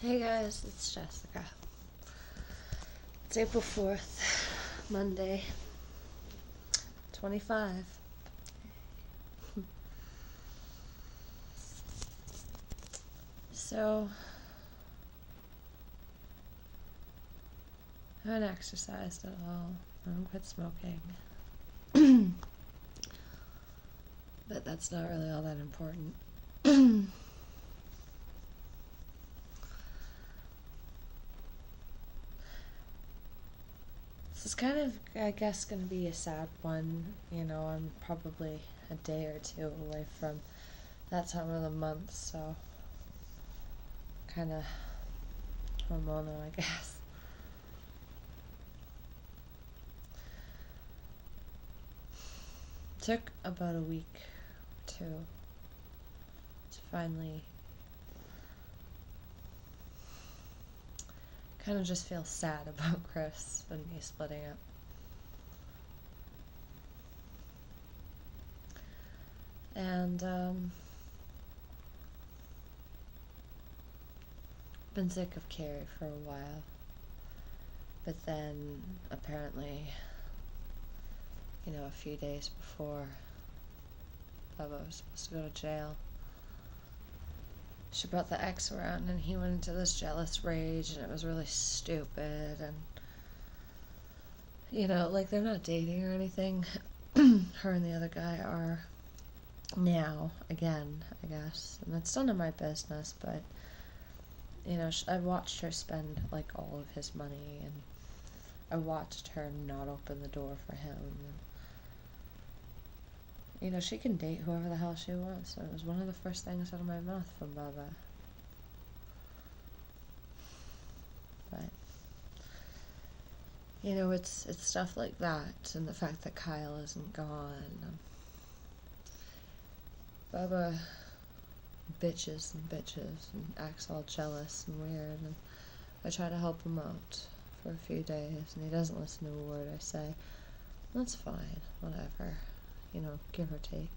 Hey guys, it's Jessica. It's April 4th, Monday, 25. So, I haven't exercised at all. I haven't quit smoking. But that's not really all that important. This is kind of, I guess, going to be a sad one. I'm probably a day or two away from that time of the month, so kind of hormonal, I guess. Took about a week or two to finally kind of just feel sad about Chris and me splitting up. And been sick of Carrie for a while, but then apparently, a few days before Bubba was supposed to go to jail, she brought the ex around and he went into this jealous rage, and it was really stupid. And they're not dating or anything. Her and the other guy are now again, I guess, and it's none of my business. But I watched her spend like all of his money, and I watched her not open the door for him. She can date whoever the hell she wants. So it was one of the first things out of my mouth from Bubba. But it's stuff like that, and the fact that Kyle isn't gone. Bubba bitches and acts all jealous and weird, and I try to help him out for a few days, and he doesn't listen to a word I say. That's fine, whatever, give or take.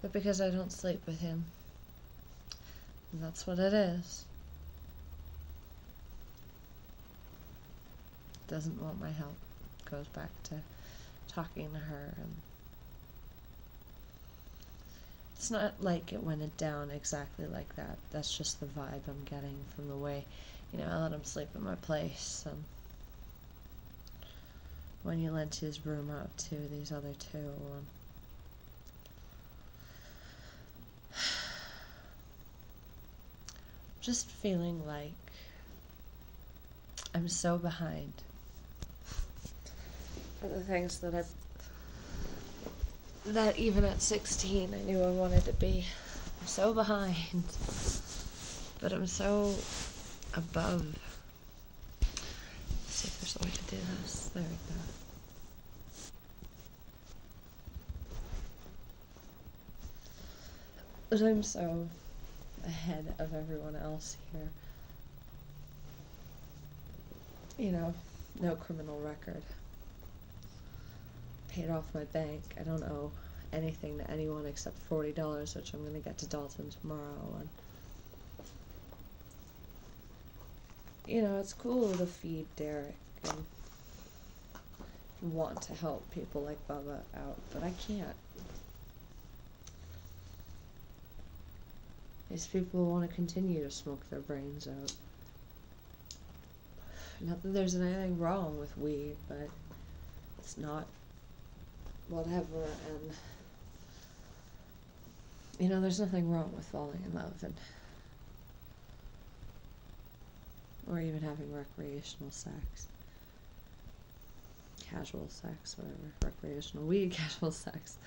But because I don't sleep with him, and that's what it is, doesn't want my help, goes back to talking to her. And it's not like it went down exactly like that. That's just the vibe I'm getting from the way, I let him sleep in my place. And when you lent his room out to these other two, just feeling like I'm so behind for the things that even at 16 I knew I wanted to be. I'm so behind, but I'm so above. Let's see if there's a way to do this. There we go. But I'm so ahead of everyone else here. No criminal record. Paid off my bank. I don't owe anything to anyone except $40, which I'm going to get to Dalton tomorrow. And it's cool to feed Derek and want to help people like Bubba out, but I can't. These people want to continue to smoke their brains out. Not that there's anything wrong with weed, but it's not whatever. And there's nothing wrong with falling in love or even having recreational sex, casual sex, whatever. Recreational weed, casual sex.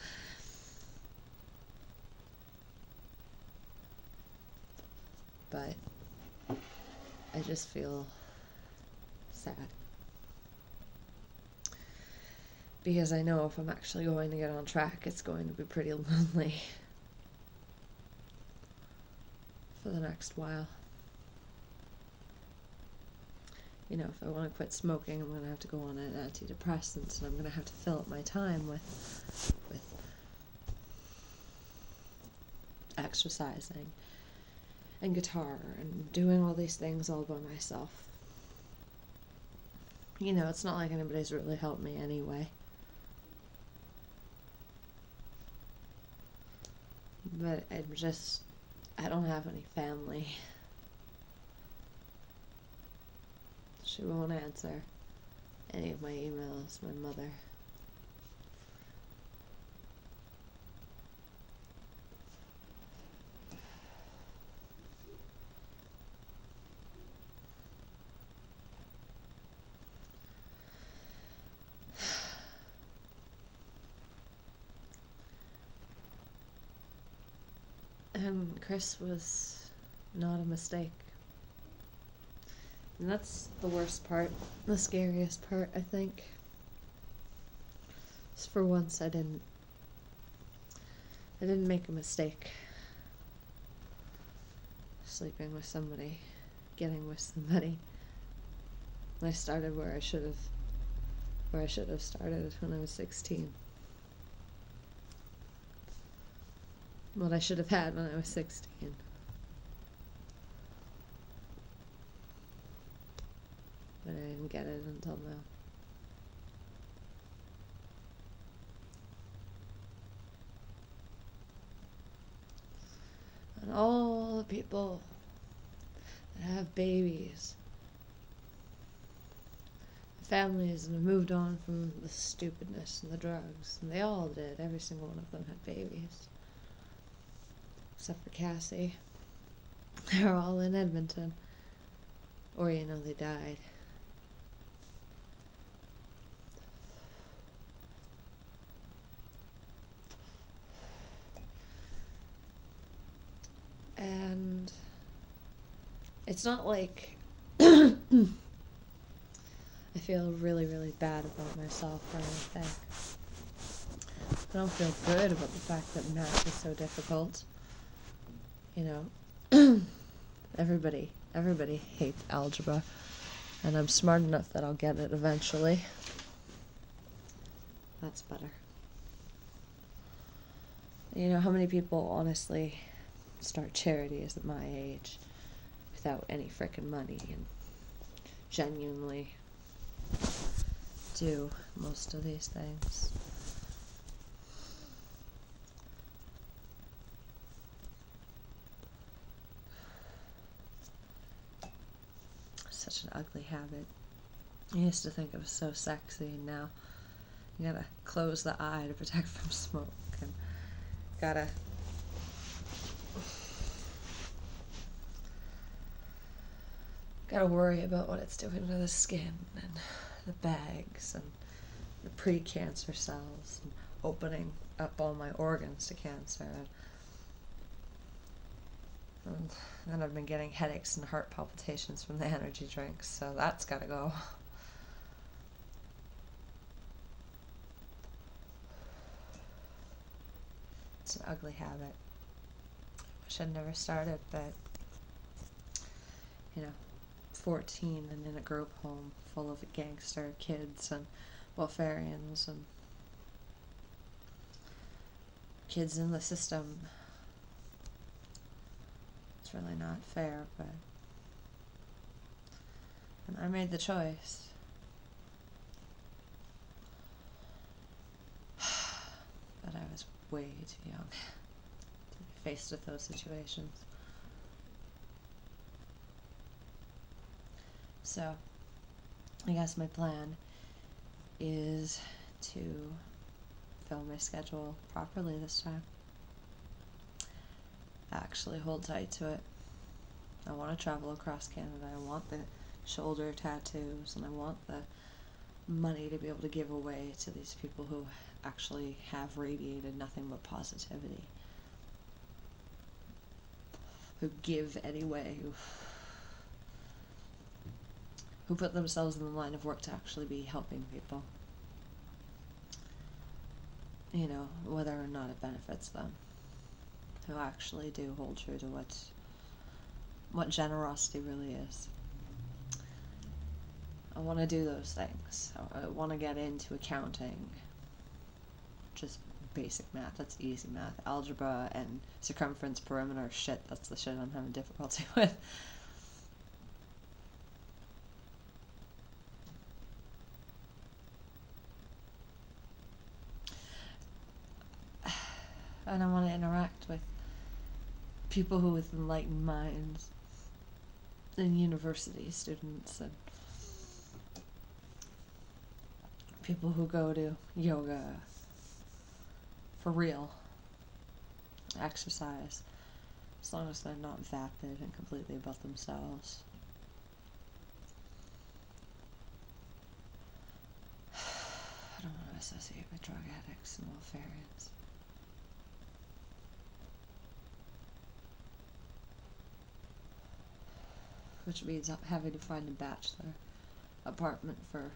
But I just feel sad, because I know if I'm actually going to get on track, it's going to be pretty lonely for the next while. If I want to quit smoking, I'm going to have to go on an antidepressant, and I'm going to have to fill up my time with exercising and guitar and doing all these things all by myself. You know, it's not like anybody's really helped me anyway. But I don't have any family. She won't answer any of my emails, my mother. And Chris was not a mistake. And that's the worst part, the scariest part, I think. Just for once I didn't make a mistake. Sleeping with somebody, getting with somebody. I started where I should have started when I was 16. What I should have had when I was 16. But I didn't get it until now. And all the people that have babies, families, and have moved on from the stupidness and the drugs, and they all did. Every single one of them had babies. Except for Cassie. They're all in Edmonton. Or, you know, they died. And it's not like I feel really, really bad about myself or anything. I don't feel good about the fact that math is so difficult. You know, everybody hates algebra, and I'm smart enough that I'll get it eventually. That's better. You know, how many people honestly start charities at my age without any frickin' money and genuinely do most of these things? Such an ugly habit. I used to think it was so sexy, and now you gotta close the eye to protect from smoke, and gotta worry about what it's doing to the skin and the bags and the pre-cancer cells and opening up all my organs to cancer. And then I've been getting headaches and heart palpitations from the energy drinks, so that's gotta go. It's an ugly habit. Wish I'd never started, but, you know, 14 and in a group home full of gangster kids and welfarians and kids in the system. It's really not fair, but and I made the choice. But I was way too young to be faced with those situations. So, I guess my plan is to fill my schedule properly this time. Actually hold tight to it. I want to travel across Canada. I want the shoulder tattoos, and I want the money to be able to give away to these people who actually have radiated nothing but positivity, who give anyway, who put themselves in the line of work to actually be helping people, you know, whether or not it benefits them, who actually do hold true to what generosity really is. I want to do those things. I want to get into accounting, just basic math. That's easy math. Algebra and circumference, perimeter, shit, that's the shit I'm having difficulty with. And I want to interact with people who with enlightened minds, and university students, and people who go to yoga for real, exercise, as long as they're not vapid and completely about themselves. I don't want to associate with drug addicts and welfarians. Which means having to find a bachelor apartment for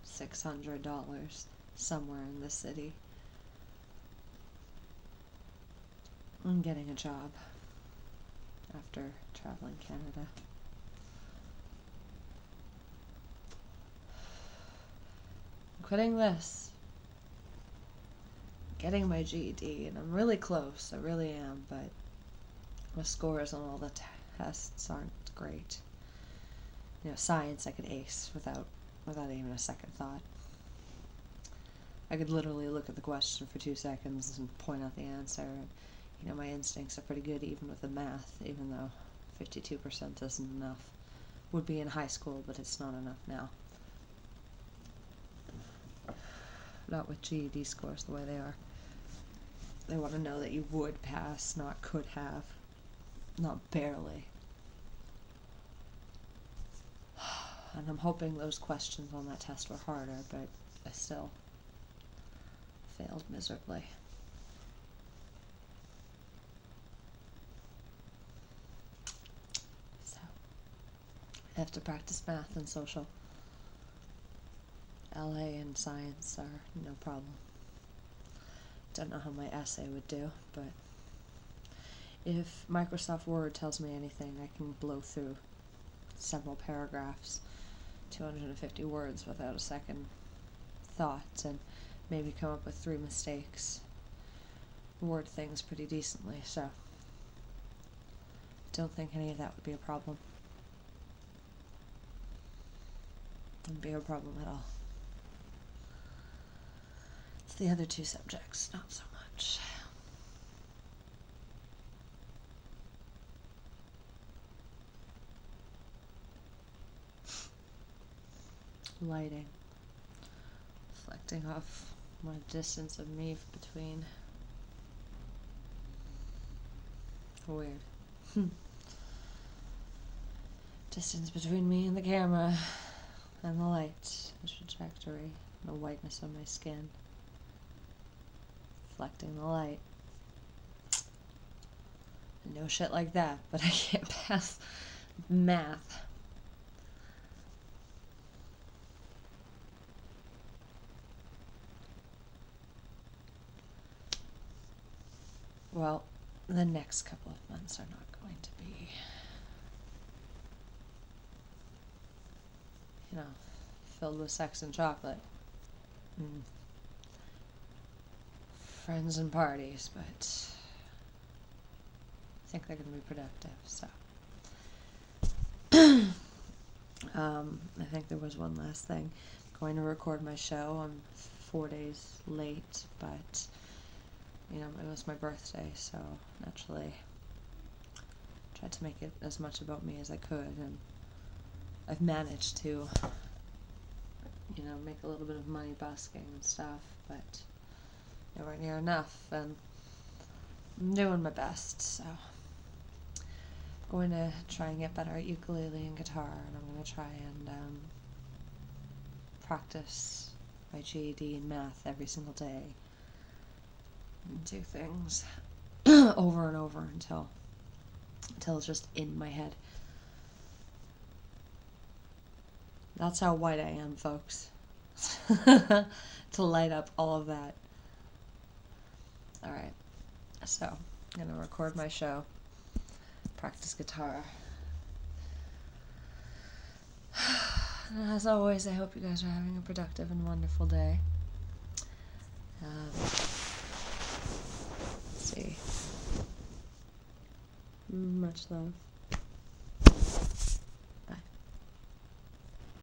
$600 somewhere in the city. And getting a job after traveling Canada. Quitting this. Getting my GED, and I'm really close, I really am, but my scores on all the tests aren't great. You know, science I could ace without even a second thought. I could literally look at the question for 2 seconds and point out the answer. And, you know, my instincts are pretty good even with the math, even though 52% isn't enough. Would be in high school, but it's not enough now. Not with GED scores the way they are. They want to know that you would pass, not could have. Not barely. And I'm hoping those questions on that test were harder, but I still failed miserably. So, I have to practice math and social. LA and science are no problem. Don't know how my essay would do, but if Microsoft Word tells me anything, I can blow through several paragraphs, 250 words without a second thought, and maybe come up with 3 mistakes, word things pretty decently, so don't think any of that would be a problem. Wouldn't be a problem at all. It's the other 2 subjects, not so much. Lighting. Reflecting off my distance of me between. Weird. Distance between me and the camera, and the light, the trajectory, the whiteness of my skin. Reflecting the light. No shit like that, but I can't pass math. Well, the next couple of months are not going to be, you know, filled with sex and chocolate. Friends and parties, but I think they're going to be productive, so. I think there was one last thing. I'm going to record my show. I'm 4 days late, but you know, it was my birthday, so naturally tried to make it as much about me as I could, and I've managed to, you know, make a little bit of money busking and stuff, but nowhere near enough, and I'm doing my best, so I'm going to try and get better at ukulele and guitar, and I'm going to try and practice my GED and math every single day. And do things over and over until it's just in my head. That's how white I am, folks. To light up all of that. Alright, so I'm gonna record my show, practice guitar. And as always, I hope you guys are having a productive and wonderful day. be. Much love.